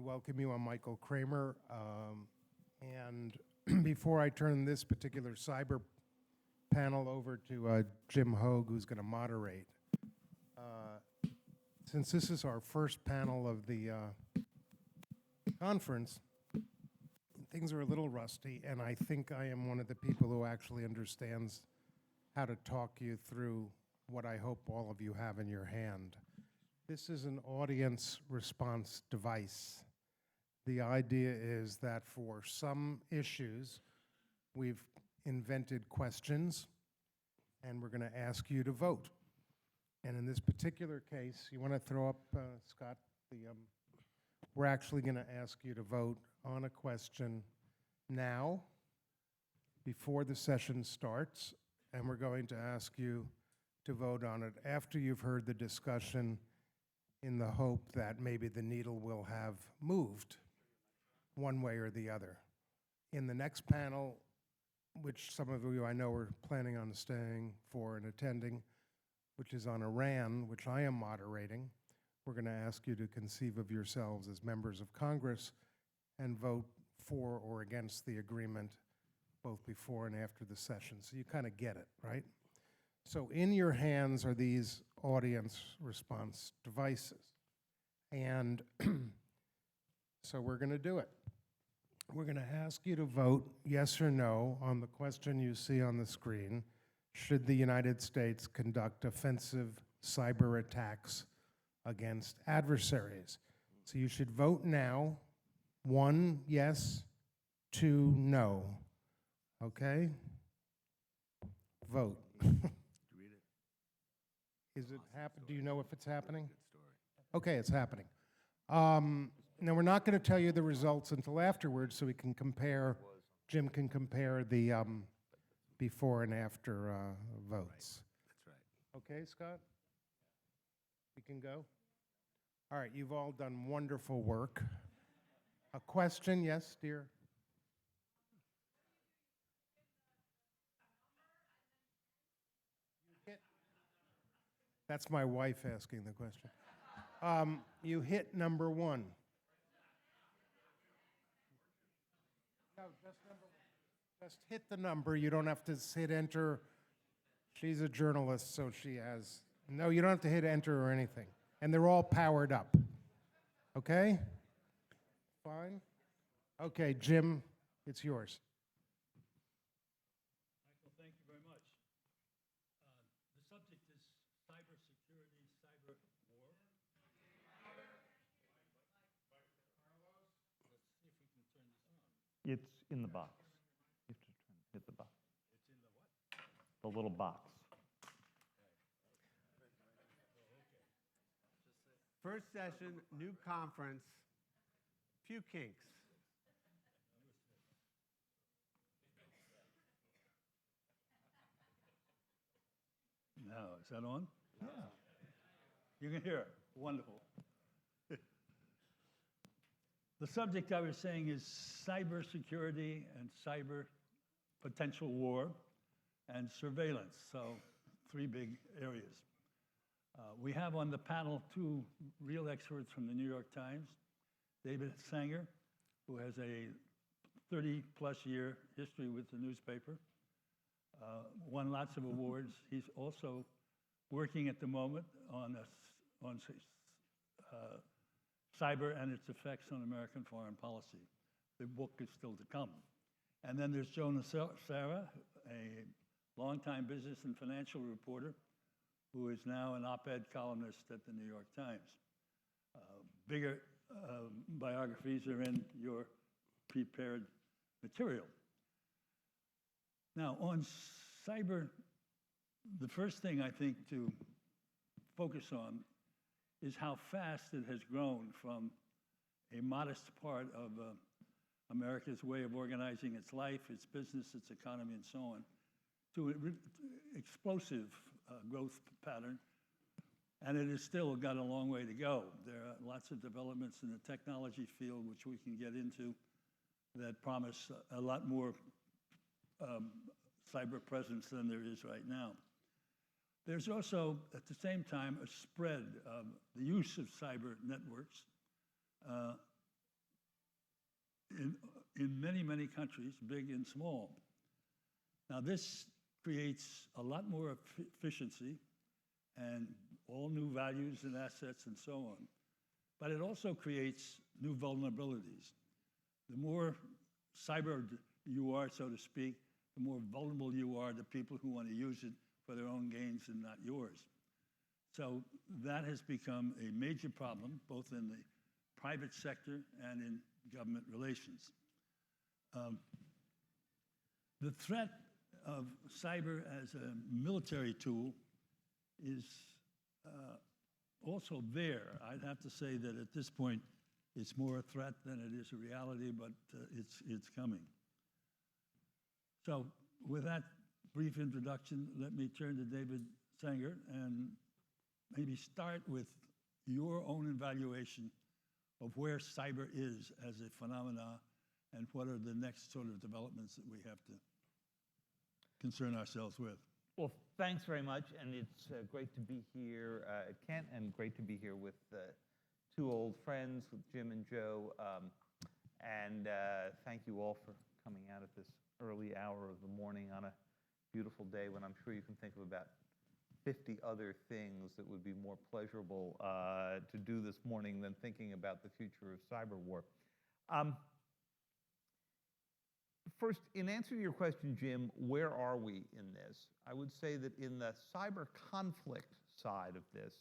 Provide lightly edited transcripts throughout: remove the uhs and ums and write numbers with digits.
welcome you. I'm Michael Kramer. And before I turn this particular cyber panel over to Jim Hoge, who's going to moderate, since this is our first panel of the conference, things are a little rusty, and I think I am one of the people who actually understands how to talk you through what I hope all of you have in your hand. This is an audience response device. The idea is that for some issues, we've invented questions, and we're going to ask you to vote. And in this particular case, you want to throw up, Scott, we're actually going to ask you to vote on a question now, before the session starts, and we're going to ask you to vote on it after you've heard the discussion, in the hope that maybe the needle will have moved one way or the other. In the next panel, which some of you I know are planning on staying for and attending, which is on Iran, which I am moderating, we're going to ask you to conceive of yourselves as members of Congress and vote for or against the agreement both before and after the session. So you kind of get it, right? So in your hands are these audience response devices. And so we're going to do it. We're going to ask you to vote yes or no on the question you see on the screen. Should the United States conduct offensive cyber attacks against adversaries? So you should vote now. 1, yes. 2, no. Okay? Vote. Is it happen? Do you know if it's happening? Okay, it's happening. Now, we're not going to tell you the results until afterwards, so we can compare, Jim can compare the before and after votes. That's right. Okay, Scott? We can go? All right, you've all done wonderful work. A question? Yes, dear? That's my wife asking the question. You hit number 1. No, just number 1. Just hit the number. You don't have to hit enter. She's a journalist, so she has. No, you don't have to hit enter or anything. And they're all powered up. Okay? Fine? Okay, Jim, it's yours. Michael, thank you very much. The subject is cybersecurity, cyber war. Let's see if we can turn this on. It's in the box. You have to hit the box. It's in the what? The little box. First session, new conference, few kinks. Now, is that on? Yeah. You can hear it. Wonderful. The subject I was saying is cybersecurity and cyber potential war and surveillance. So 3 big areas. We have on the panel 2 real experts from the New York Times, David Sanger, who has a 30-plus year history with the newspaper, won lots of awards. He's also working at the moment on cyber and its effects on American foreign policy. The book is still to come. And then there's Joe Nocera, a longtime business and financial reporter, who is now an op-ed columnist at the New York Times. Bigger biographies are in your prepared material. Now, on cyber, the first thing I think to focus on is how fast it has grown from a modest part of America's way of organizing its life, its business, its economy, and so on, to an explosive growth pattern. And it has still got a long way to go. There are lots of developments in the technology field, which we can get into, that promise a lot more cyber presence than there is right now. There's also, at the same time, a spread of the use of cyber networks in many, many countries, big and small. Now, this creates a lot more efficiency and all new values and assets and so on. But it also creates new vulnerabilities. The more cyber you are, so to speak, the more vulnerable you are to people who want to use it for their own gains and not yours. So that has become a major problem, both in the private sector and in government relations. The threat of cyber as a military tool is also there. I'd have to say that at this point, it's more a threat than it is a reality, but it's coming. So with that brief introduction, let me turn to David Sanger and maybe start with your own evaluation of where cyber is as a phenomena and what are the next sort of developments that we have to concern ourselves with. Well, thanks very much, and it's great to be here at Kent, and great to be here with two old friends, with Jim and Joe. And thank you all for coming out at this early hour of the morning on a beautiful day when I'm sure you can think of about 50 other things that would be more pleasurable to do this morning than thinking about the future of Cyberwar. First, in answer to your question, Jim, where are we in this? I would say that in the cyber conflict side of this,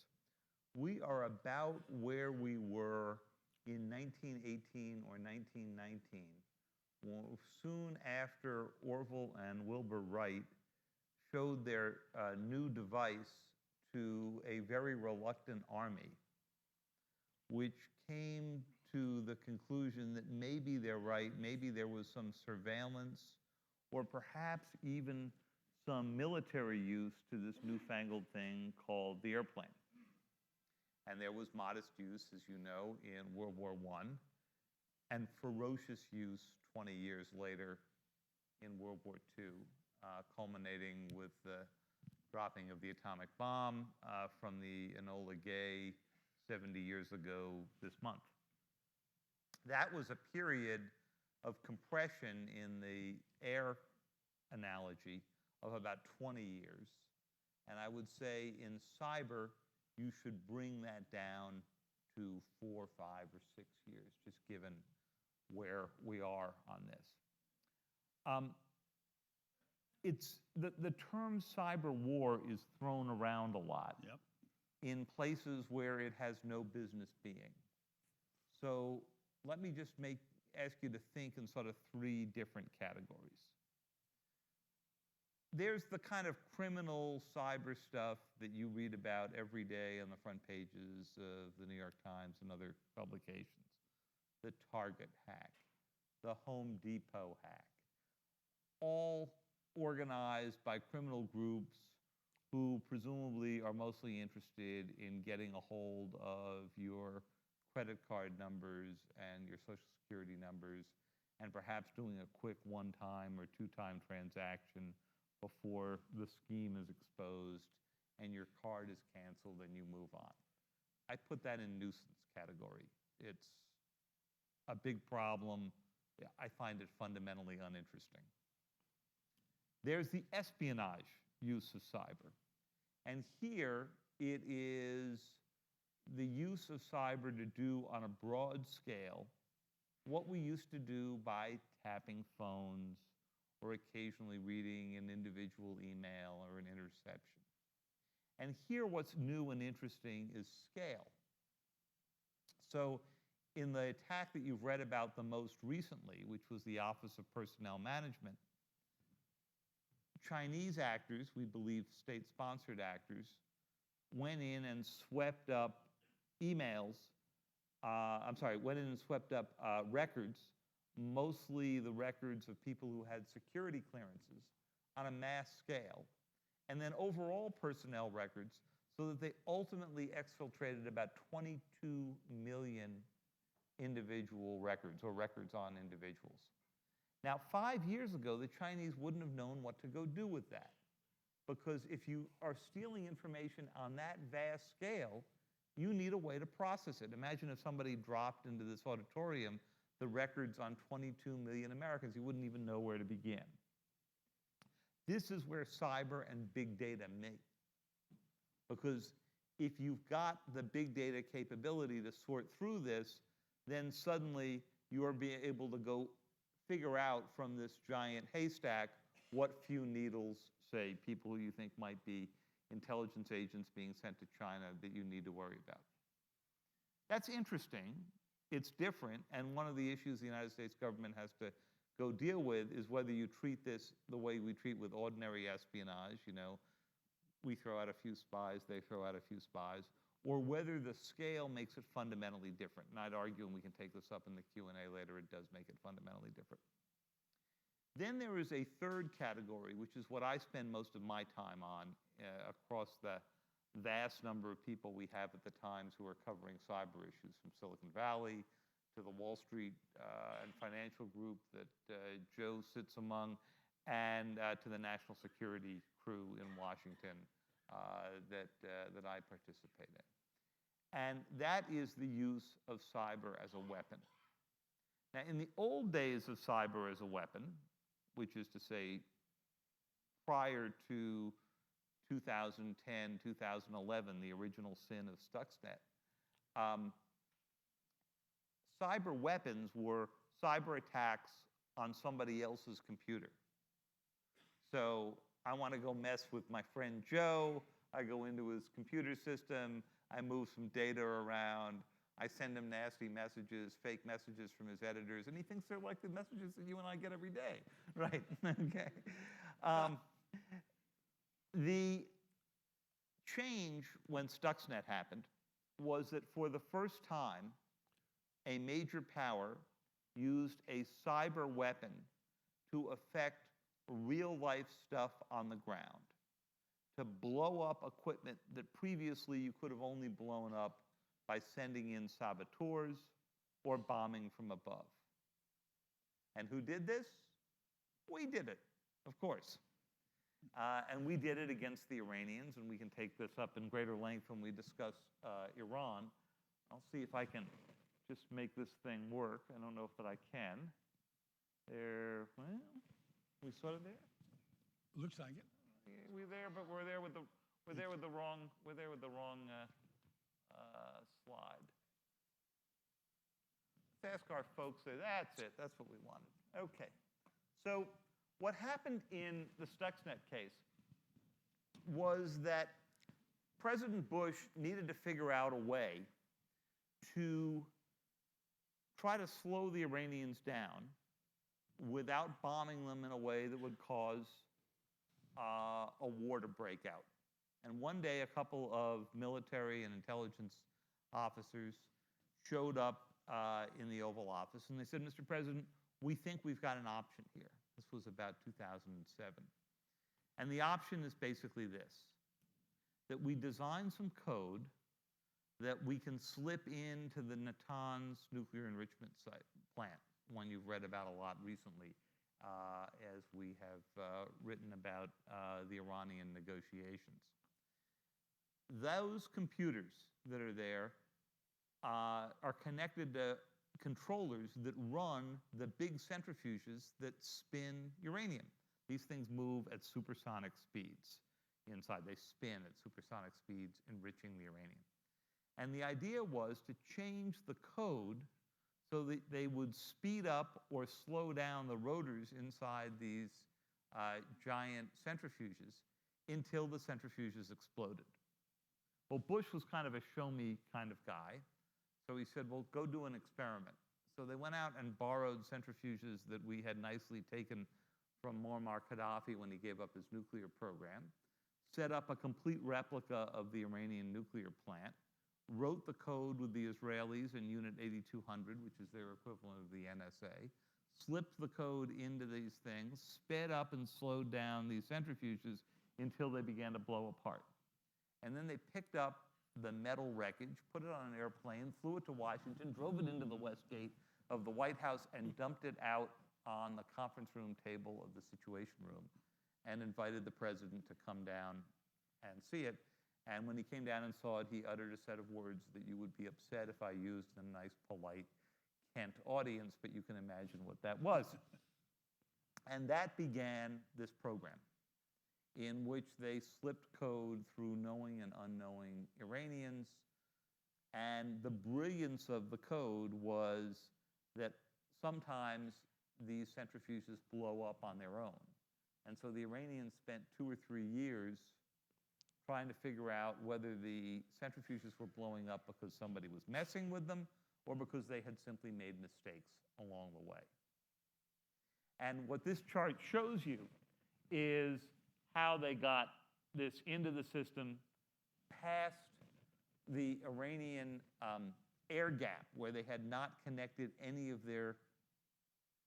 we are about where we were in 1918 or 1919, soon after Orville and Wilbur Wright showed their new device to a very reluctant army, which came to the conclusion that maybe they're right, maybe there was some surveillance, or perhaps even some military use to this newfangled thing called the airplane. And there was modest use, as you know, in World War I, and ferocious use 20 years later in World War II, culminating with the dropping of the atomic bomb from the Enola Gay 70 years ago this month. That was a period of compression in the air analogy of about 20 years. And I would say in cyber, you should bring that down to 4, 5, or 6 years, just given where we are on this. It's the term cyber war is thrown around a lot in places where it has no business being. So let me just ask you to think in sort of 3 different categories. There's the kind of criminal cyber stuff that you read about every day on the front pages of the New York Times and other publications. The Target hack, the Home Depot hack, all organized by criminal groups who presumably are mostly interested in getting a hold of your credit card numbers and your Social Security numbers, and perhaps doing a quick 1-time or 2-time transaction before the scheme is exposed and your card is canceled and you move on. I put that in nuisance category. It's a big problem. I find it fundamentally uninteresting. There's the espionage use of cyber. And here it is the use of cyber to do on a broad scale what we used to do by tapping phones or occasionally reading an individual email or an interception. And here what's new and interesting is scale. So in the attack that you've read about the most recently, which was the Office of Personnel Management, Chinese actors, we believe state-sponsored actors, went in and swept up records, mostly the records of people who had security clearances on a mass scale, and then overall personnel records, so that they ultimately exfiltrated about 22 million individual records, or records on individuals. Now, 5 years ago, the Chinese wouldn't have known what to go do with that, because if you are stealing information on that vast scale, you need a way to process it. Imagine if somebody dropped into this auditorium the records on 22 million Americans. You wouldn't even know where to begin. This is where cyber and big data meet. Because if you've got the big data capability to sort through this, then suddenly you are being able to go figure out from this giant haystack what few needles, say, people who you think might be intelligence agents being sent to China that you need to worry about. That's interesting. It's different, and one of the issues the United States government has to go deal with is whether you treat this the way we treat with ordinary espionage, you know, we throw out a few spies, they throw out a few spies, or whether the scale makes it fundamentally different. And I'd argue, and we can take this up in the Q&A later, it does make it fundamentally different. Then there is a third category, which is what I spend most of my time on across the vast number of people we have at the Times who are covering cyber issues, from Silicon Valley to the Wall Street and financial group that Joe sits among, and to the national security crew in Washington that I participate in. And that is the use of cyber as a weapon. Now, in the old days of cyber as a weapon, which is to say prior to 2010, 2011, the original sin of Stuxnet, cyber weapons were cyber attacks on somebody else's computer. So I want to go mess with my friend Joe. I go into his computer system. I move some data around. I send him nasty messages, fake messages from his editors, and he thinks they're like the messages that you and I get every day, right? Okay. The change when Stuxnet happened was that for the first time, a major power used a cyber weapon to affect real-life stuff on the ground, to blow up equipment that previously you could have only blown up by sending in saboteurs or bombing from above. And who did this? We did it, of course. And we did it against the Iranians, and we can take this up in greater length when we discuss Iran. I'll see if I can just make this thing work. I don't know if that I can. There, well, we sort of there? Looks like it. Yeah, we're there, but we're there with the wrong slide. Let's ask our folks. That's it. That's what we wanted. Okay. So what happened in the Stuxnet case was that President Bush needed to figure out a way to try to slow the Iranians down without bombing them in a way that would cause a war to break out. And one day, a couple of military and intelligence officers showed up in the Oval Office, and they said, Mr. President, we think we've got an option here. This was about 2007. And the option is basically this, that we design some code that we can slip into the Natanz nuclear enrichment plant, one you've read about a lot recently, as we have written about the Iranian negotiations. Those computers that are there are connected to controllers that run the big centrifuges that spin uranium. These things move at supersonic speeds inside. They spin at supersonic speeds, enriching the uranium. And the idea was to change the code so that they would speed up or slow down the rotors inside these giant centrifuges until the centrifuges exploded. Well, Bush was kind of a show-me kind of guy, so he said, well, go do an experiment. So they went out and borrowed centrifuges that we had nicely taken from Muammar Gaddafi when he gave up his nuclear program, set up a complete replica of the Iranian nuclear plant, wrote the code with the Israelis in Unit 8200, which is their equivalent of the NSA, slipped the code into these things, sped up and slowed down these centrifuges until they began to blow apart. And then they picked up the metal wreckage, put it on an airplane, flew it to Washington, drove it into the West Gate of the White House, and dumped it out on the conference room table of the Situation Room, and invited the president to come down and see it. And when he came down and saw it, he uttered a set of words that you would be upset if I used in a nice, polite, Kent audience, but you can imagine what that was. And that began this program in which they slipped code through knowing and unknowing Iranians. And the brilliance of the code was that sometimes these centrifuges blow up on their own. And so the Iranians spent 2 or 3 years trying to figure out whether the centrifuges were blowing up because somebody was messing with them or because they had simply made mistakes along the way. And what this chart shows you is how they got this into the system past the Iranian air gap, where they had not connected any of their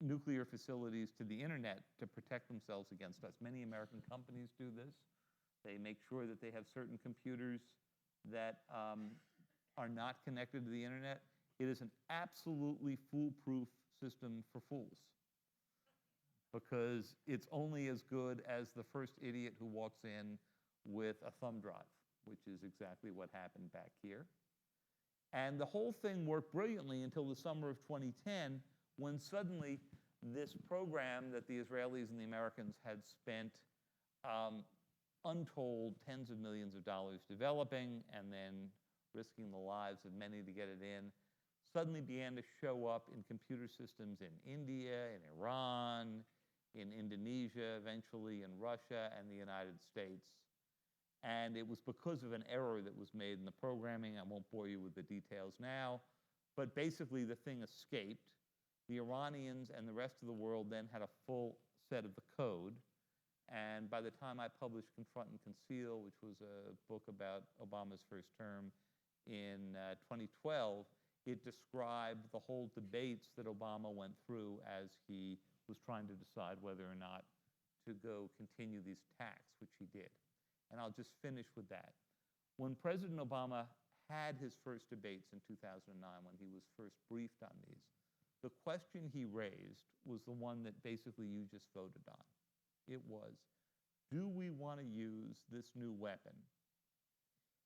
nuclear facilities to the internet to protect themselves against us. Many American companies do this. They make sure that they have certain computers that are not connected to the internet. It is an absolutely foolproof system for fools, because it's only as good as the first idiot who walks in with a thumb drive, which is exactly what happened back here. And the whole thing worked brilliantly until the summer of 2010, when suddenly this program that the Israelis and the Americans had spent untold tens of millions of dollars developing and then risking the lives of many to get it in, suddenly began to show up in computer systems in India, in Iran, in Indonesia, eventually in Russia and the United States. And it was because of an error that was made in the programming. I won't bore you with the details now, but basically the thing escaped. The Iranians and the rest of the world then had a full set of the code. And by the time I published Confront and Conceal, which was a book about Obama's first term in 2012, it described the whole debates that Obama went through as he was trying to decide whether or not to go continue these attacks, which he did. And I'll just finish with that. When President Obama had his first debates in 2009, when he was first briefed on these, the question he raised was the one that basically you just voted on. It was, do we want to use this new weapon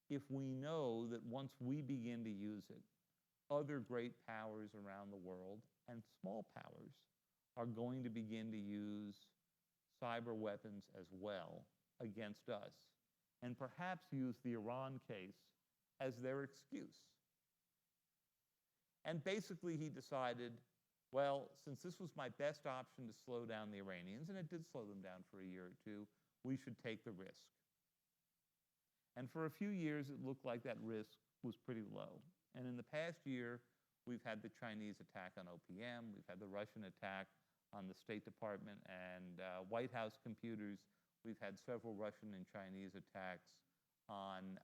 if we know that once we begin to use it, other great powers around the world and small powers are going to begin to use cyber weapons as well against us, and perhaps use the Iran case as their excuse? And basically he decided, well, since this was my best option to slow down the Iranians, and it did slow them down for a year or two, we should take the risk. And for a few years, it looked like that risk was pretty low. And in the past year, we've had the Chinese attack on OPM, we've had the Russian attack on the State Department and White House computers, we've had several Russian and Chinese attacks on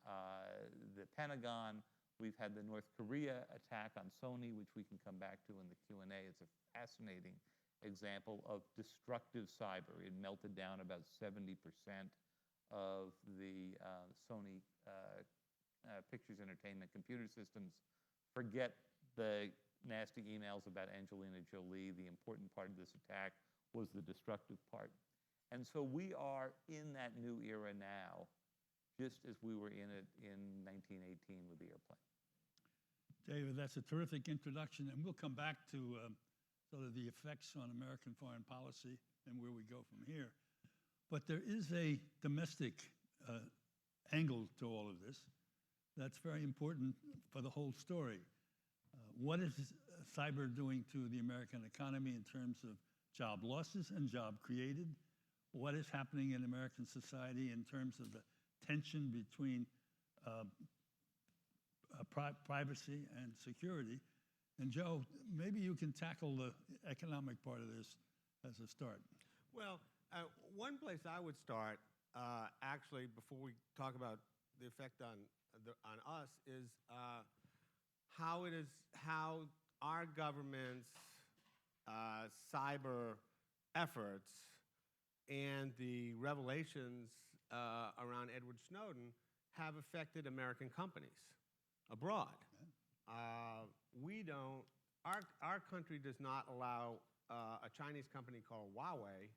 the Pentagon, we've had the North Korea attack on Sony, which we can come back to in the Q&A. It's a fascinating example of destructive cyber. It melted down about 70% of the Sony pictures entertainment computer systems. Forget the nasty emails about Angelina Jolie. The important part of this attack was the destructive part. And so we are in that new era now, just as we were in it in 1918 with the airplane. David, that's a terrific introduction, and we'll come back to sort of the effects on American foreign policy and where we go from here. But there is a domestic angle to all of this that's very important for the whole story. What is cyber doing to the American economy in terms of job losses and job created? What is happening in American society in terms of the tension between privacy and security? And Joe, maybe you can tackle the economic part of this as a start. Well, one place I would start, actually, before we talk about the effect on us, is how our government's cyber efforts and the revelations around Edward Snowden have affected American companies abroad. Our country does not allow a Chinese company called Huawei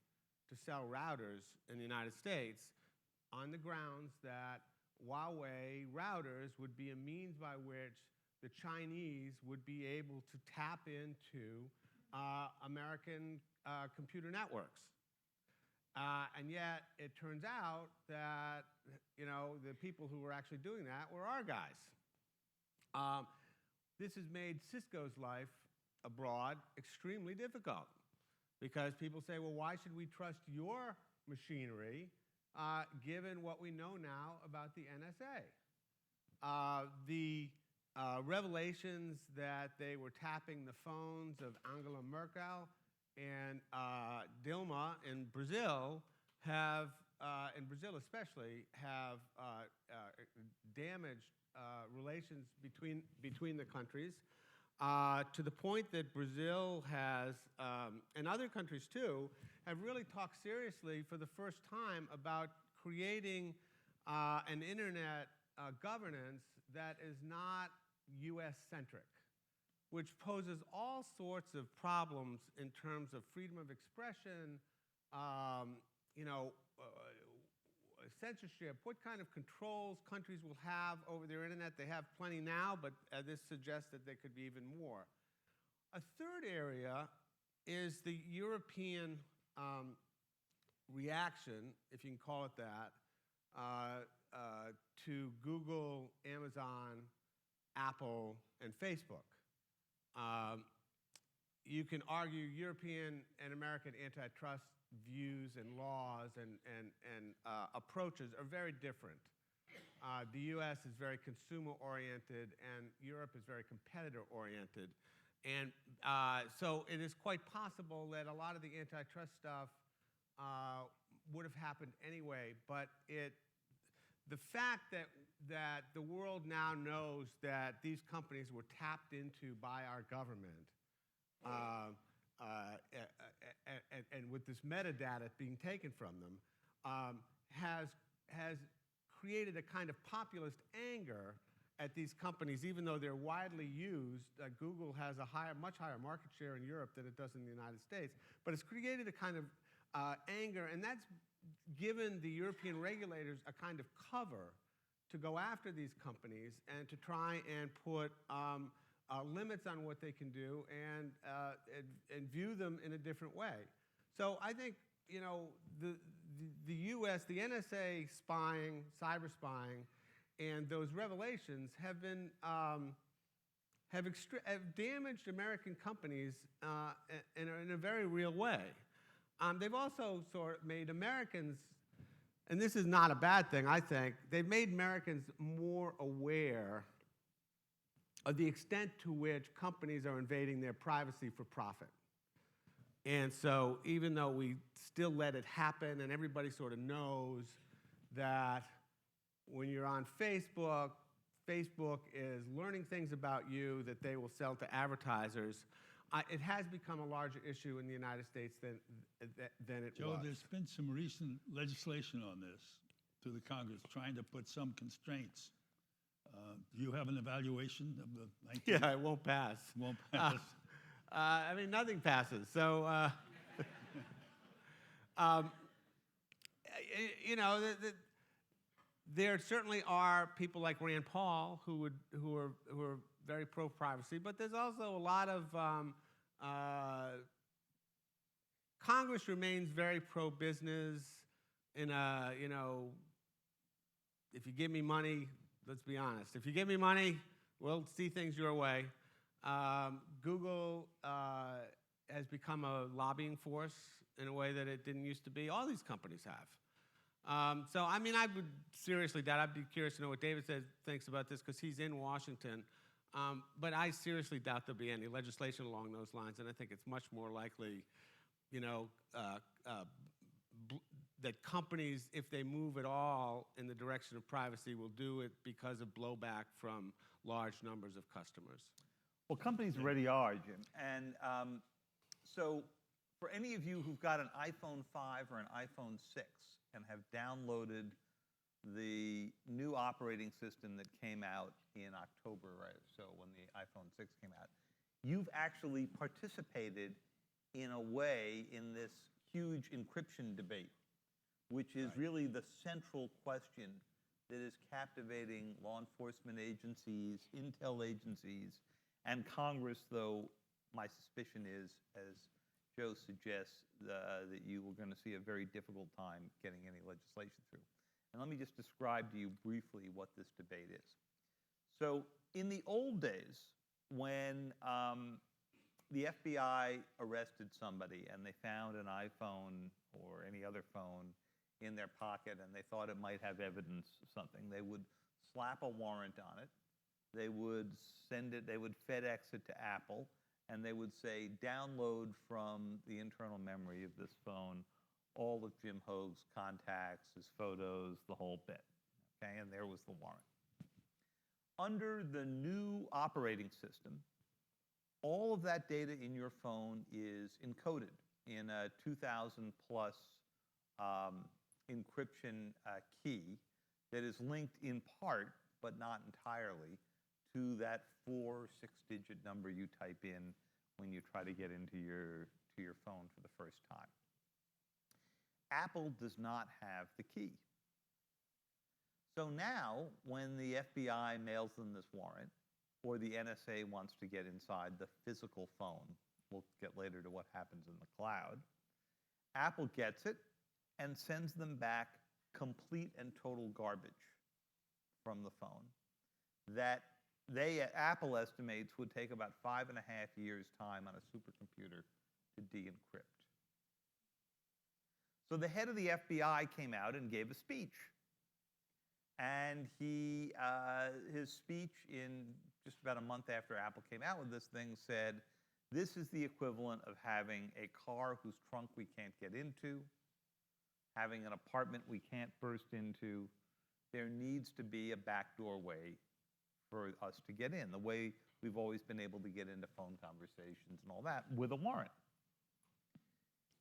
to sell routers in the United States on the grounds that Huawei routers would be a means by which the Chinese would be able to tap into American computer networks. And yet, it turns out that the people who were actually doing that were our guys. This has made Cisco's life abroad extremely difficult because people say, well, why should we trust your machinery given what we know now about the NSA? The revelations that they were tapping the phones of Angela Merkel and Dilma in Brazil have, in Brazil especially, have damaged relations between the countries to the point that Brazil has, and other countries too, have really talked seriously for the first time about creating an internet governance that is not US-centric, which poses all sorts of problems in terms of freedom of expression, censorship, what kind of controls countries will have over their internet. They have plenty now, but this suggests that there could be even more. A third area is the European reaction, if you can call it that, to Google, Amazon, Apple, and Facebook. You can argue European and American antitrust views and laws and approaches are very different. The US is very consumer-oriented, and Europe is very competitor-oriented. And so it is quite possible that a lot of the antitrust stuff would have happened anyway, but the fact that the world now knows that these companies were tapped into by our government, and with this metadata being taken from them, has created a kind of populist anger at these companies, even though they're widely used. Google has a much higher market share in Europe than it does in the United States, but it's created a kind of anger, and that's given the European regulators a kind of cover to go after these companies and to try and put limits on what they can do and view them in a different way. So I think the U.S., the NSA spying, cyber spying, and those revelations have been have damaged American companies in a very real way. They've also sort of made Americans, and this is not a bad thing, I think, they've made Americans more aware of the extent to which companies are invading their privacy for profit. And so even though we still let it happen and everybody sort of knows that when you're on Facebook, Facebook is learning things about you that they will sell to advertisers, it has become a larger issue in the United States than it was. Joe, there's been some recent legislation on this through the Congress trying to put some constraints. Do you have an evaluation of the 19? Yeah, it won't pass. Won't pass. I mean, nothing passes. So, there certainly are people like Rand Paul who are very pro-privacy, but there's also a lot of Congress remains very pro-business. In a if you give me money, let's be honest. If you give me money, we'll see things your way. Google has become a lobbying force in a way that it didn't used to be. All these companies have. So, I mean, I would seriously doubt. I'd be curious to know what David thinks about this because he's in Washington. But I seriously doubt there'll be any legislation along those lines, and I think it's much more likely, that companies, if they move at all in the direction of privacy, will do it because of blowback from large numbers of customers. Well, companies already are, Jim. And so for any of you who've got an iPhone 5 or an iPhone 6 and have downloaded the new operating system that came out in October, right? So when the iPhone 6 came out, you've actually participated in a way in this huge encryption debate, which is really the central question that is captivating law enforcement agencies, intel agencies, and Congress, though my suspicion is, as Joe suggests, that you were going to see a very difficult time getting any legislation through. And let me just describe to you briefly what this debate is. So in the old days, when the FBI arrested somebody and they found an iPhone or any other phone in their pocket and they thought it might have evidence of something, they would slap a warrant on it, they would send it, they would FedEx it to Apple, and they would say, download from the internal memory of this phone all of Jim Hoge's contacts, his photos, the whole bit. Okay, and there was the warrant. Under the new operating system, all of that data in your phone is encoded in a 2,000 plus encryption key that is linked in part, but not entirely, to that 4 or 6-digit number you type in when you try to get into your phone for the first time. Apple does not have the key. So now, when the FBI mails them this warrant, or the NSA wants to get inside the physical phone, we'll get later to what happens in the cloud, Apple gets it and sends them back complete and total garbage from the phone that Apple estimates would take about 5.5 years' time on a supercomputer to de-encrypt. So the head of the FBI came out and gave a speech. And his speech in just about a month after Apple came out with this thing said, this is the equivalent of having a car whose trunk we can't get into, having an apartment we can't burst into. There needs to be a backdoor way for us to get in, the way we've always been able to get into phone conversations and all that, with a warrant.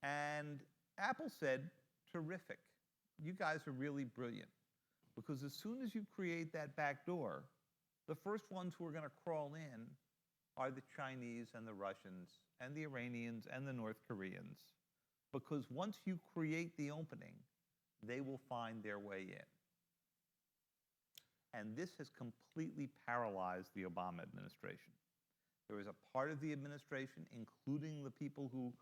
And Apple said, terrific. You guys are really brilliant. Because as soon as you create that back door, the first ones who are going to crawl in are the Chinese and the Russians and the Iranians and the North Koreans. Because once you create the opening, they will find their way in. And this has completely paralyzed the Obama administration. There was a part of the administration, including the people who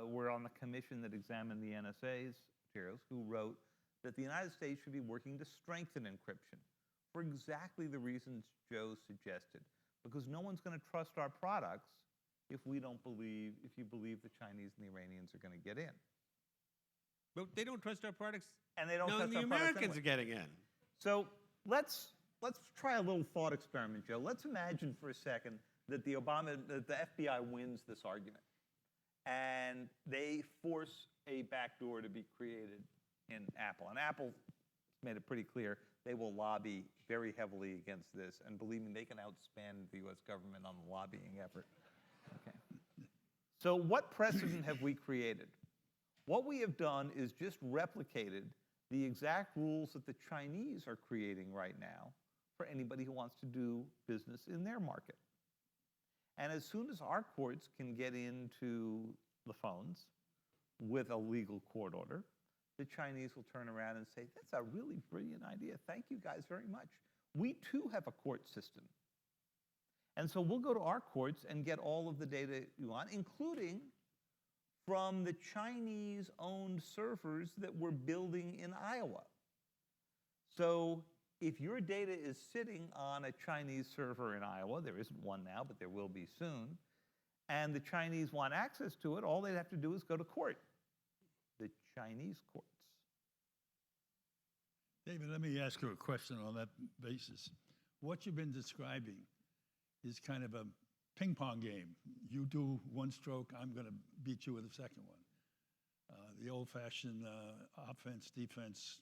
were on the commission that examined the NSA's materials, who wrote that the United States should be working to strengthen encryption for exactly the reasons Joe suggested. Because no one's going to trust our products if you believe the Chinese and the Iranians are going to get in. But they don't trust our products. And they don't No, trust the our products Americans anyway. are getting in. So let's try a little thought experiment, Joe. Let's imagine for a second that the FBI wins this argument, and they force a backdoor to be created in Apple. And Apple made it pretty clear they will lobby very heavily against this, and believe me, they can outspend the U.S. government on the lobbying effort. Okay. So what precedent have we created? What we have done is just replicated the exact rules that the Chinese are creating right now for anybody who wants to do business in their market. And as soon as our courts can get into the phones with a legal court order, the Chinese will turn around and say, that's a really brilliant idea. Thank you guys very much. We too have a court system. And so we'll go to our courts and get all of the data you want, including from the Chinese-owned servers that we're building in Iowa. So if your data is sitting on a Chinese server in Iowa, there isn't one now, but there will be soon, and the Chinese want access to it, all they'd have to do is go to court. The Chinese courts. David, let me ask you a question on that basis. What you've been describing is kind of a ping pong game. You do one stroke, I'm going to beat you with a second one. The old-fashioned offense, defense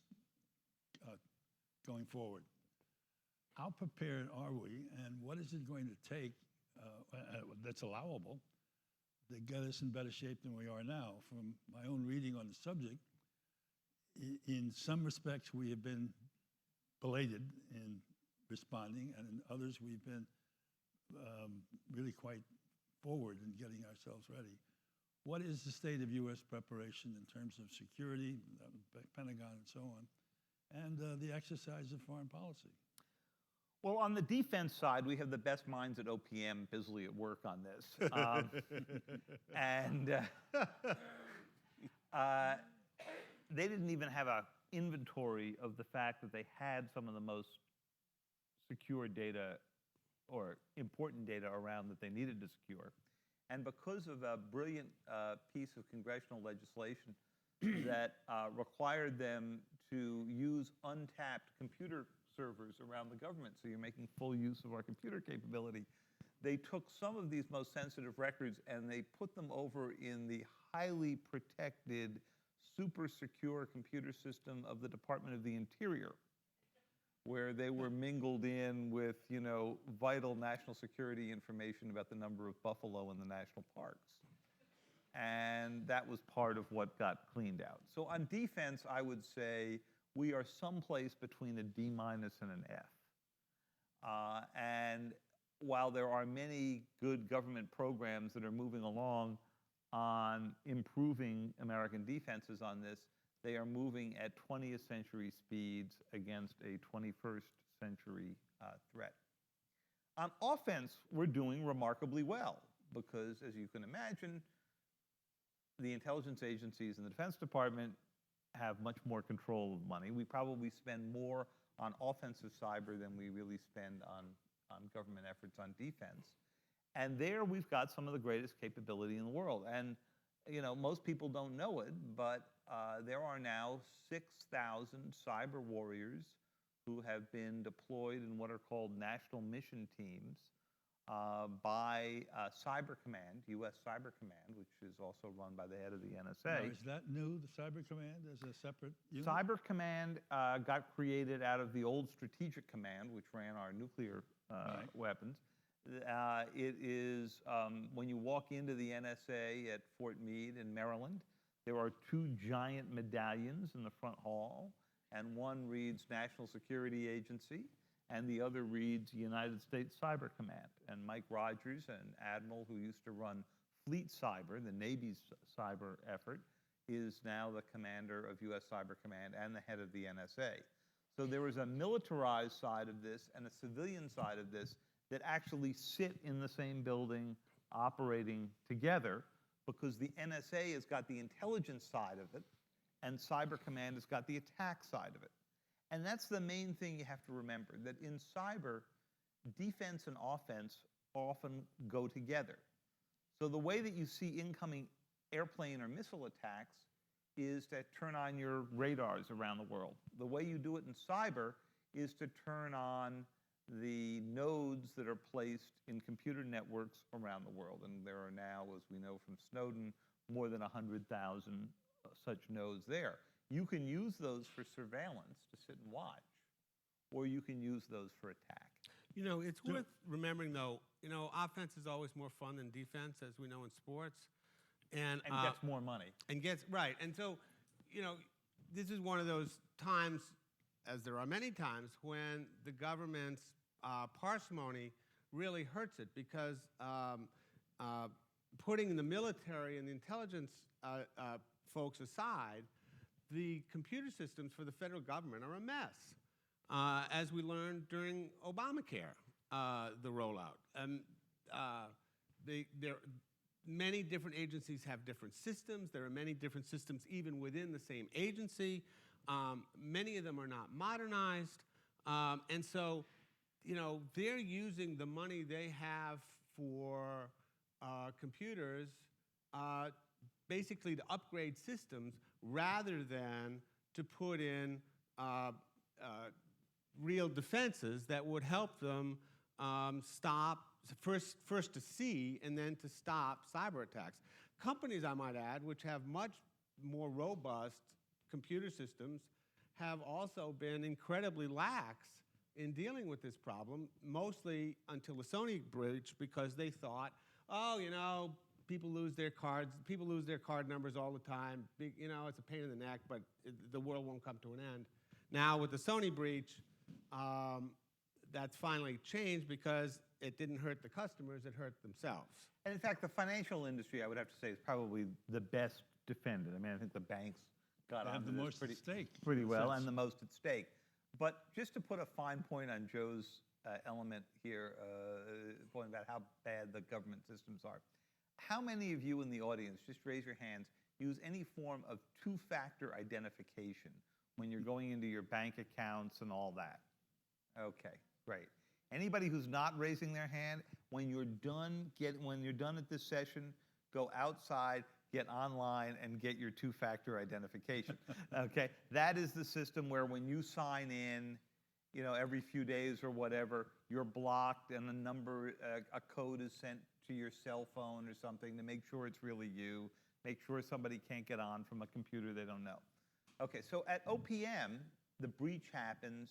going forward. How prepared are we, and what is it going to take that's allowable to get us in better shape than we are now? From my own reading on the subject, in some respects we have been belated in responding, and in others we've been really quite forward in getting ourselves ready. What is the state of U.S. preparation in terms of security, the Pentagon and so on, and the exercise of foreign policy. Well, on the defense side, we have the best minds at OPM busily at work on this. And they didn't even have an inventory of the fact that they had some of the most secure data or important data around that they needed to secure. And because of a brilliant piece of congressional legislation that required them to use untapped computer servers around the government, so you're making full use of our computer capability, they took some of these most sensitive records and they put them over in the highly protected, super secure computer system of the Department of the Interior, where they were mingled in with, you know, vital national security information about the number of buffalo in the national parks. And that was part of what got cleaned out. So on defense, I would say we are someplace between a D- and an F. And while there are many good government programs that are moving along on improving American defenses on this, they are moving at 20th century speeds against a 21st century threat. On offense, we're doing remarkably well because, as you can imagine, the intelligence agencies and the Defense Department have much more control of money. We probably spend more on offensive cyber than we really spend on government efforts on defense. And there we've got some of the greatest capability in the world. And you know, most people don't know it, but there are now 6,000 cyber warriors who have been deployed in what are called national mission teams by Cyber Command, U.S. Cyber Command, which is also run by the head of the NSA. Now, is that new, the Cyber Command, as a separate unit? Cyber Command got created out of the old Strategic Command, which ran our nuclear weapons. It is, when you walk into the NSA at Fort Meade in Maryland, there are two giant medallions in the front hall, and one reads National Security Agency, and the other reads United States Cyber Command. And Mike Rogers, an admiral who used to run Fleet Cyber, the Navy's cyber effort, is now the commander of U.S. Cyber Command and the head of the NSA. So there is a militarized side of this and a civilian side of this that actually sit in the same building operating together, because the NSA has got the intelligence side of it and Cyber Command has got the attack side of it. And that's the main thing you have to remember, that in cyber, defense and offense often go together. So the way that you see incoming airplane or missile attacks is to turn on your radars around the world. The way you do it in cyber is to turn on the nodes that are placed in computer networks around the world. And there are now, as we know from Snowden, more than 100,000 such nodes there. You can use those for surveillance to sit and watch, or you can use those for attack. You know, it's worth remembering, though, you know, offense is always more fun than defense, as we know in sports. And gets more money. And gets, right. And so, you know, this is one of those times, as there are many times, when the government's parsimony really hurts it, because putting the military and the intelligence folks aside, the computer systems for the federal government are a mess, as we learned during Obamacare, the rollout. Many different agencies have different systems. There are many different systems even within the same agency. Many of them are not modernized. And so, you know, they're using the money they have for computers basically to upgrade systems rather than to put in real defenses that would help them stop, first to see and then to stop cyber attacks. Companies, I might add, which have much more robust computer systems, have also been incredibly lax in dealing with this problem, mostly until the Sony breach, because they thought, oh, you know, people lose their cards, people lose their card numbers all the time. You know, it's a pain in the neck, but the world won't come to an end. Now, with the Sony breach, that's finally changed because it didn't hurt the customers, it hurt themselves. And in fact, the financial industry, I would have to say, is probably the best defended. I mean, I think the banks got They have onto the this most at stake, pretty in a well sense. and the most at stake. But just to put a fine point on Joe's element here, point about how bad the government systems are, how many of you in the audience, just raise your hands, use any form of two-factor identification when you're going into your bank accounts and all that? Okay, great. Anybody who's not raising their hand, when you're done at this session, go outside, get online, and get your two-factor identification. Okay, that is the system where when you sign in, you know, every few days or whatever, you're blocked and a code is sent to your cell phone or something to make sure it's really you, make sure somebody can't get on from a computer they don't know. Okay, so at OPM, the breach happens.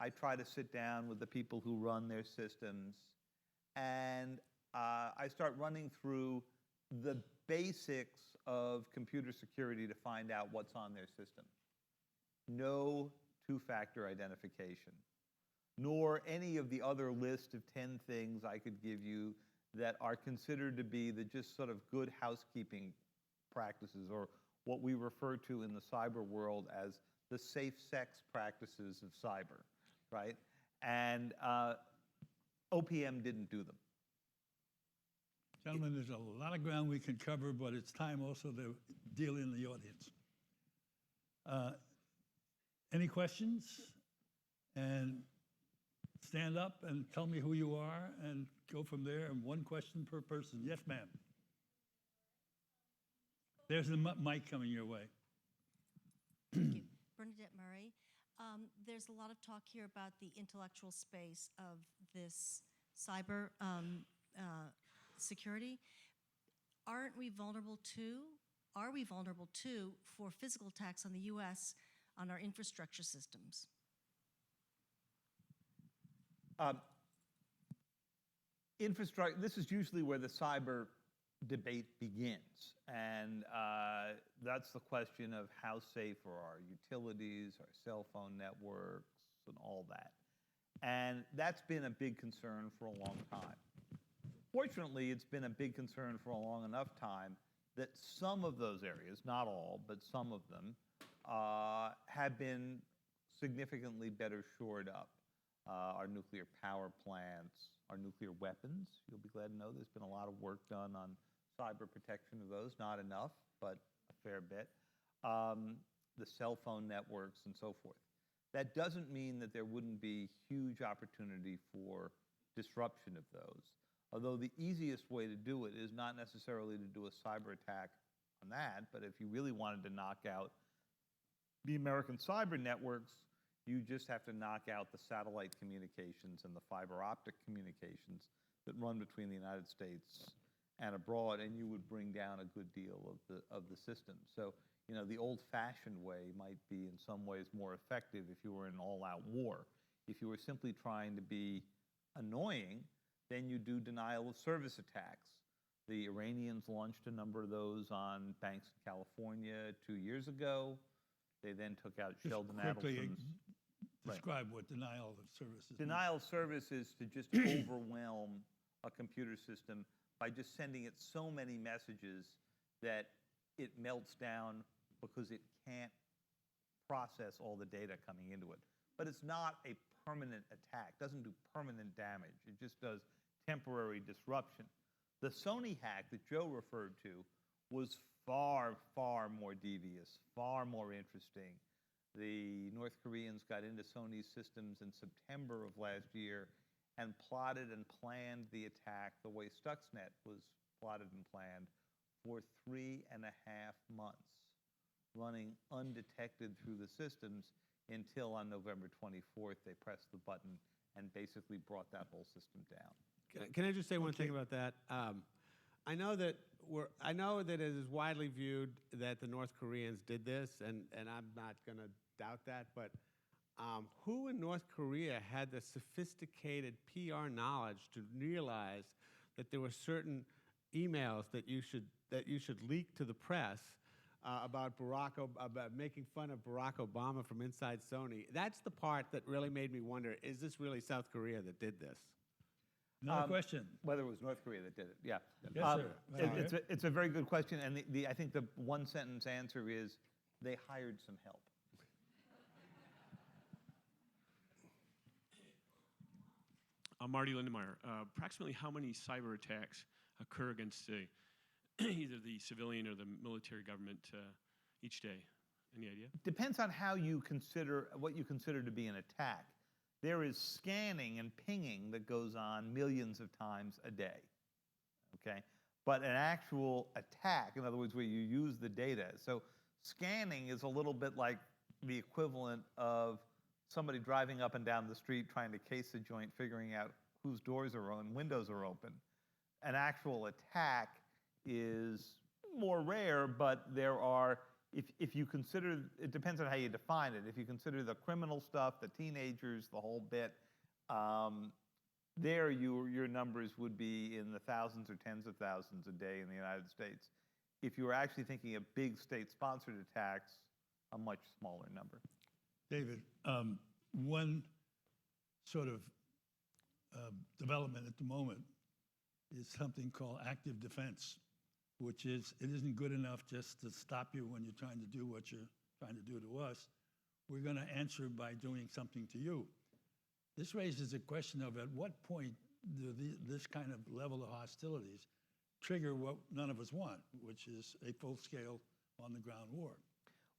I try to sit down with the people who run their systems, and I start running through the basics of computer security to find out what's on their system. No two-factor identification, nor any of the other list of 10 things I could give you that are considered to be the just sort of good housekeeping practices, or what we refer to in the cyber world as the safe sex practices of cyber, right? And OPM didn't do them. Gentlemen, there's a lot of ground we can cover, but it's time also to deal in the audience. Any questions? And stand up and tell me who you are and go from there, and one question per person. Yes, ma'am. There's the mic coming your way. Thank you. Bernadette Murray. There's a lot of talk here about the intellectual space of this cyber security. Aren't we vulnerable too? Are we vulnerable too for physical attacks on the U.S. on our infrastructure systems? This is usually where the cyber debate begins. And that's the question of how safe are our utilities, our cell phone networks, and all that. And that's been a big concern for a long time. Fortunately, it's been a big concern for a long enough time that some of those areas, not all, but some of them, have been significantly better shored up. Our nuclear power plants, our nuclear weapons, you'll be glad to know there's been a lot of work done on cyber protection of those, not enough, but a fair bit. The cell phone networks and so forth. That doesn't mean that there wouldn't be huge opportunity for disruption of those. Although the easiest way to do it is not necessarily to do a cyber attack on that, but if you really wanted to knock out the American cyber networks, you just have to knock out the satellite communications and the fiber optic communications that run between the United States and abroad, and you would bring down a good deal of the system. So, you know, the old-fashioned way might be in some ways more effective if you were in an all-out war. If you were simply trying to be annoying, then you do denial of service attacks. The Iranians launched a number of those on banks in California 2 years ago. They then took out Sheldon Adelson's. Describe what denial of service is. Denial of service is to just overwhelm a computer system by just sending it so many messages that it melts down because it can't process all the data coming into it. But it's not a permanent attack, doesn't do permanent damage. It just does temporary disruption. The Sony hack that Joe referred to was far, far more devious, far more interesting. The North Koreans got into Sony's systems in September of last year and plotted and planned the attack the way Stuxnet was plotted and planned for 3.5 months, running undetected through the systems until on November 24th they pressed the button and basically brought that whole system down. Can I just say one thing about that? I know that it is widely viewed that the North Koreans did this, and I'm not going to doubt that. But who in North Korea had the sophisticated PR knowledge to realize that there were certain emails that you should leak to the press about making fun of Barack Obama from inside Sony? That's the part that really made me wonder: is this really South Korea that did this? No question. Whether it was North Korea that did it, yeah. Yes, sir. It's a very good question, and I think the one-sentence answer is they hired some help. Marty Lindemeyer. Approximately how many cyber attacks occur against either the civilian or the military government each day? Any idea? Depends on how you consider, what you consider to be an attack. There is scanning and pinging that goes on millions of times a day, okay? But an actual attack, in other words, where you use the data. So scanning is a little bit like the equivalent of somebody driving up and down the street trying to case a joint, figuring out whose doors are on, windows are open. An actual attack is more rare, but there are, if you consider, it depends on how you define it. If you consider the criminal stuff, the teenagers, the whole bit, there your numbers would be in the thousands or tens of thousands a day in the United States. If you were actually thinking of big state-sponsored attacks, a much smaller number. David, one sort of development at the moment is something called active defense, which is, it isn't good enough just to stop you when you're trying to do what you're trying to do to us. We're going to answer by doing something to you. This raises a question of at what point do this kind of level of hostilities trigger what none of us want, which is a full-scale on-the-ground war.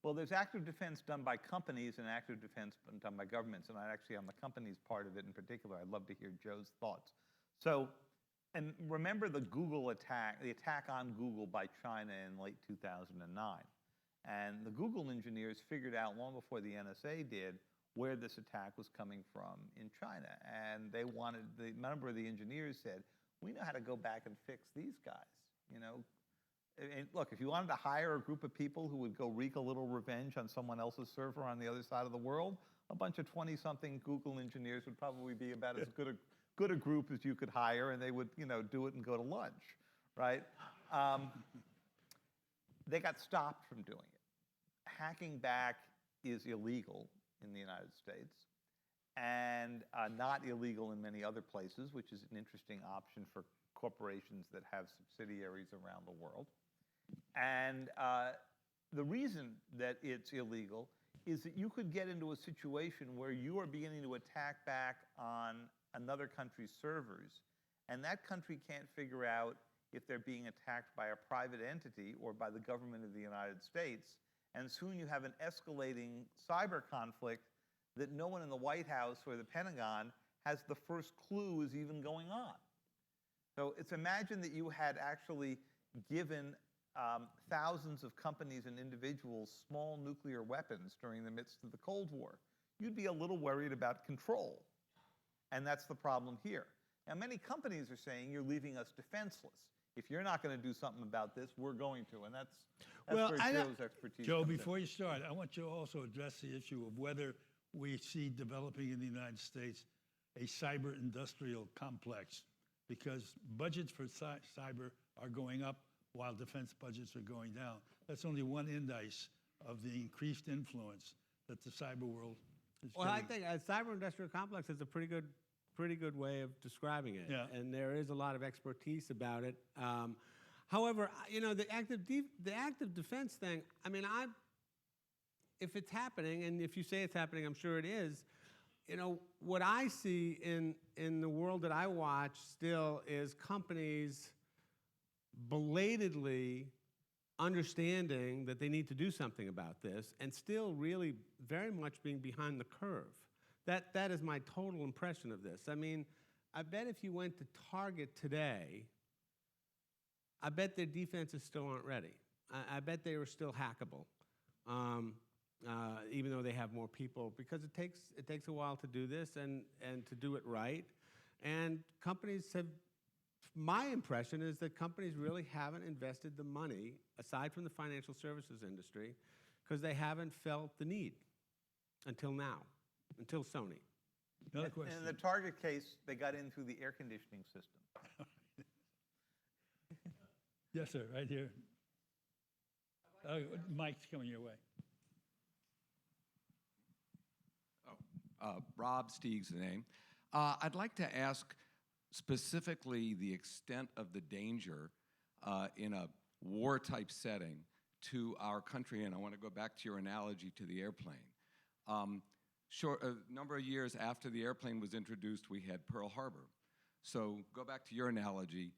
Well, there's active defense done by companies and active defense done by governments, and actually on the companies part of it in particular, I'd love to hear Joe's thoughts. So, and remember the Google attack, the attack on Google by China in late 2009. And the Google engineers figured out long before the NSA did where this attack was coming from in China. And they wanted, the number of the engineers said, we know how to go back and fix these guys, you know. And look, if you wanted to hire a group of people who would go wreak a little revenge on someone else's server on the other side of the world, a bunch of 20-something Google engineers would probably be about as good a group as you could hire, and they would, you know, do it and go to lunch, right? They got stopped from doing it. Hacking back is illegal in the United States and not illegal in many other places, which is an interesting option for corporations that have subsidiaries around the world. And the reason that it's illegal is that you could get into a situation where you are beginning to attack back on another country's servers, and that country can't figure out if they're being attacked by a private entity or by the government of the United States, and soon you have an escalating cyber conflict that no one in the White House or the Pentagon has the first clue is even going on. So it's imagine that you had actually given thousands of companies and individuals small nuclear weapons during the midst of the Cold War. You'd be a little worried about control. And that's the problem here. Now, many companies are saying you're leaving us defenseless. If you're not going to do something about this, we're going to. And that's Well, where Joe's expertise Joe, comes in. before you start, I want you to also address the issue of whether we see developing in the United States a cyber industrial complex, because budgets for cyber are going up while defense budgets are going down. That's only one indice of the increased influence that the cyber world is Well, I getting. think a cyber industrial complex is a pretty good way of describing it. Yeah. And there is a lot of expertise about it. However, you know, the active defense thing, I mean, if it's happening, and if you say it's happening, I'm sure it is, you know, what I see in the world that I watch still is companies belatedly understanding that they need to do something about this and still really very much being behind the curve. That is my total impression of this. I mean, I bet if you went to Target today, I bet their defenses still aren't ready. I bet they are still hackable, even though they have more people, because it takes a while to do this and to do it right. And companies have, my impression is that companies really haven't invested the money, aside from the financial services industry, because they haven't felt the need until now. Until Sony. Another question. In the Target case, they got in through the air conditioning system. Yes, sir, right here. Mike's coming your way. Rob Steeg's the name. I'd like to ask specifically the extent of the danger in a war-type setting to our country, and I want to go back to your analogy to the airplane. A number of years after the airplane was introduced, we had Pearl Harbor. So go back to your analogy.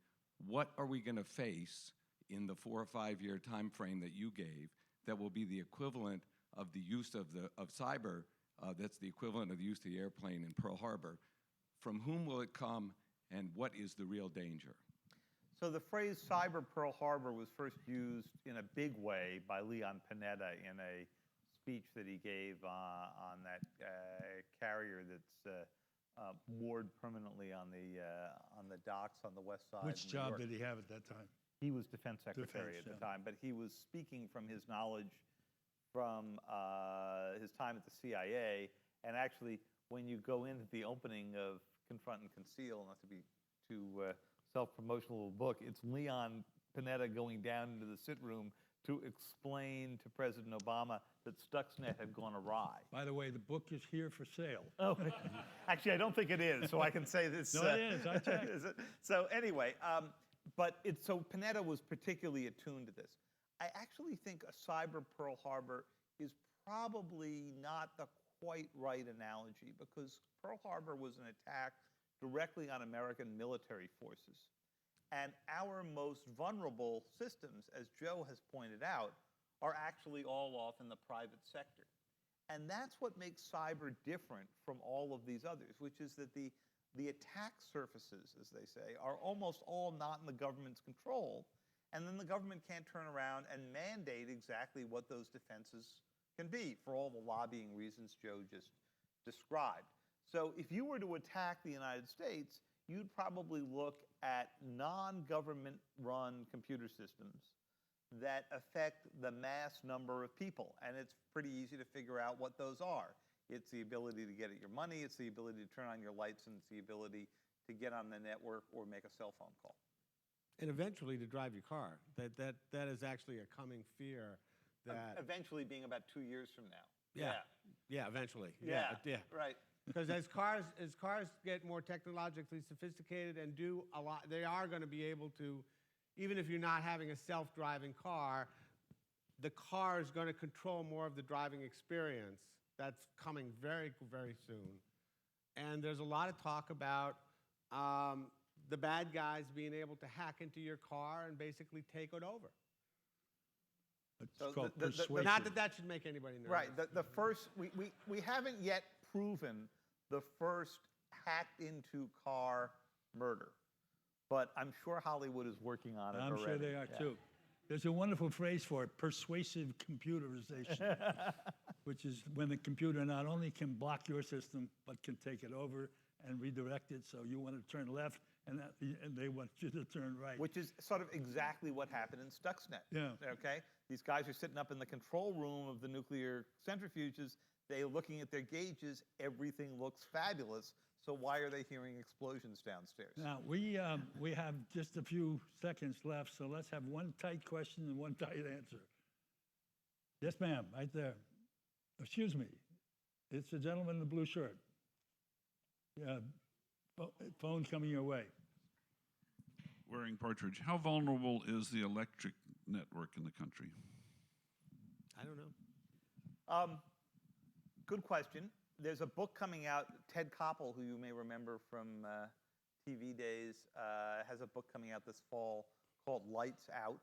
What are we going to face in the 4 or 5 year time frame that you gave that will be the equivalent of the use of cyber, that's the equivalent of the use of the airplane in Pearl Harbor? From whom will it come, and what is the real danger? So the phrase cyber Pearl Harbor was first used in a big way by Leon Panetta in a speech that he gave on that carrier that's moored permanently on the docks on the west side. Which of New job York. did he have at that time? He was defense secretary at the time, but he was speaking from his knowledge from his time at the CIA. And actually, when you go into the opening of Confront and Conceal, not to be too self-promotional book, it's Leon Panetta going down into the sit room to explain to President Obama that Stuxnet had gone awry. By the way, the book is here for sale. Oh, actually, I don't think it is, so I can say this. No, it is. I checked. Is it? So anyway, so Panetta was particularly attuned to this. I actually think a cyber Pearl Harbor is probably not the quite right analogy, because Pearl Harbor was an attack directly on American military forces. And our most vulnerable systems, as Joe has pointed out, are actually all off in the private sector. And that's what makes cyber different from all of these others, which is that the attack surfaces, as they say, are almost all not in the government's control. And then the government can't turn around and mandate exactly what those defenses can be for all the lobbying reasons Joe just described. So if you were to attack the United States, you'd probably look at non-government run computer systems that affect the mass number of people. And it's pretty easy to figure out what those are. It's the ability to get at your money, it's the ability to turn on your lights, and it's the ability to get on the network or make a cell phone call. And eventually to drive your car. That is actually a coming fear. That Eventually being about 2 years from now. Yeah, eventually. Yeah. Right. Because as cars get more technologically sophisticated and do a lot, they are going to be able to, even if you're not having a self-driving car, the car is going to control more of the driving experience. That's coming very, very soon. And there's a lot of talk about the bad guys being able to hack into your car and basically take it over. It's called persuasion. Not that should make anybody nervous. Right. The first, we haven't yet proven the first hacked into car murder, but I'm sure Hollywood is working on it I'm already. sure they are too. There's a wonderful phrase for it, persuasive computerization, which is when the computer not only can block your system, but can take it over and redirect it. So you want to turn left, and they want you to turn right. Which is sort of exactly what happened in Stuxnet. Yeah. Okay? These guys are sitting up in the control room of the nuclear centrifuges. They're looking at their gauges. Everything looks fabulous. So why are they hearing explosions downstairs? Now, we have just a few seconds left, so let's have one tight question and one tight answer. Yes, ma'am, right there. Excuse me. It's the gentleman in the blue shirt. Yeah, phone coming your way. Wearing Partridge. How vulnerable is the electric network in the country? I don't know. Good question. There's a book coming out. Ted Koppel, who you may remember from TV days, has a book coming out this fall called Lights Out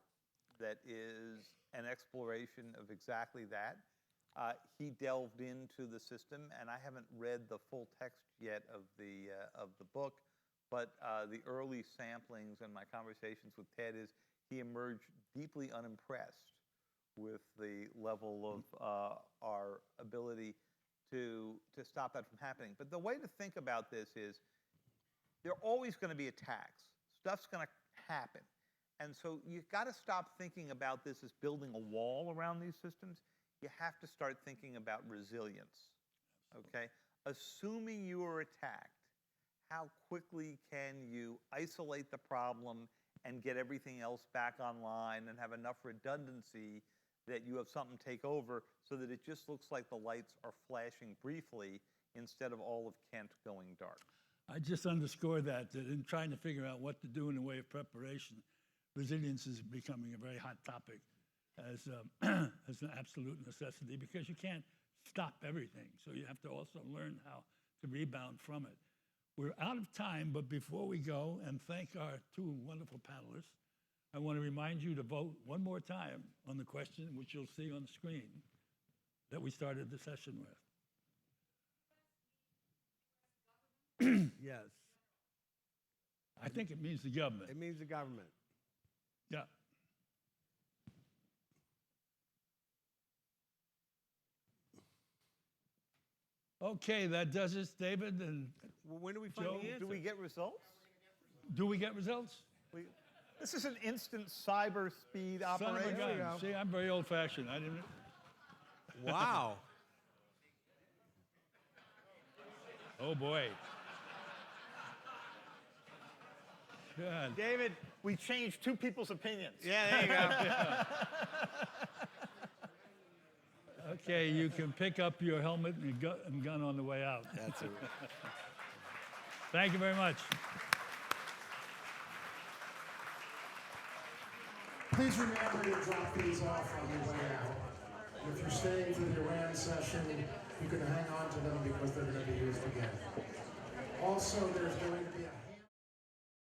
that is an exploration of exactly that. He delved into the system, and I haven't read the full text yet of the book, but the early samplings and my conversations with Ted is he emerged deeply unimpressed with the level of our ability to stop that from happening. But the way to think about this is there are always going to be attacks. Stuff's going to happen. And so you've got to stop thinking about this as building a wall around these systems. You have to start thinking about resilience, okay? Assuming you are attacked, how quickly can you isolate the problem and get everything else back online and have enough redundancy that you have something take over so that it just looks like the lights are flashing briefly instead of all of Kent going dark? I just underscore that in trying to figure out what to do in the way of preparation, resilience is becoming a very hot topic. as, as an absolute necessity because you can't stop everything. So you have to also learn how to rebound from it. We're out of time, but before we go and thank our two wonderful panelists, I want to remind you to vote one more time on the question, which you'll see on the screen, that we started the session with. Yes. I think it means the government. It means the government. Yeah. Okay, that does it, David. And Well, when do we find Joe, the answer? Do we get results? do we get results? This is an instant cyber speed Son of a operation. gun. See, I'm very old-fashioned. I didn't. Wow. Oh boy. God. David, we changed two people's opinions. Yeah, there you go. Okay, you can pick up your helmet and gun on the way out. That's it. Thank you very much. Please remember to drop these off on your way out. And if you're staying for the Iran session, you can hang on to them because they're going to be used again. Also, there's going to be a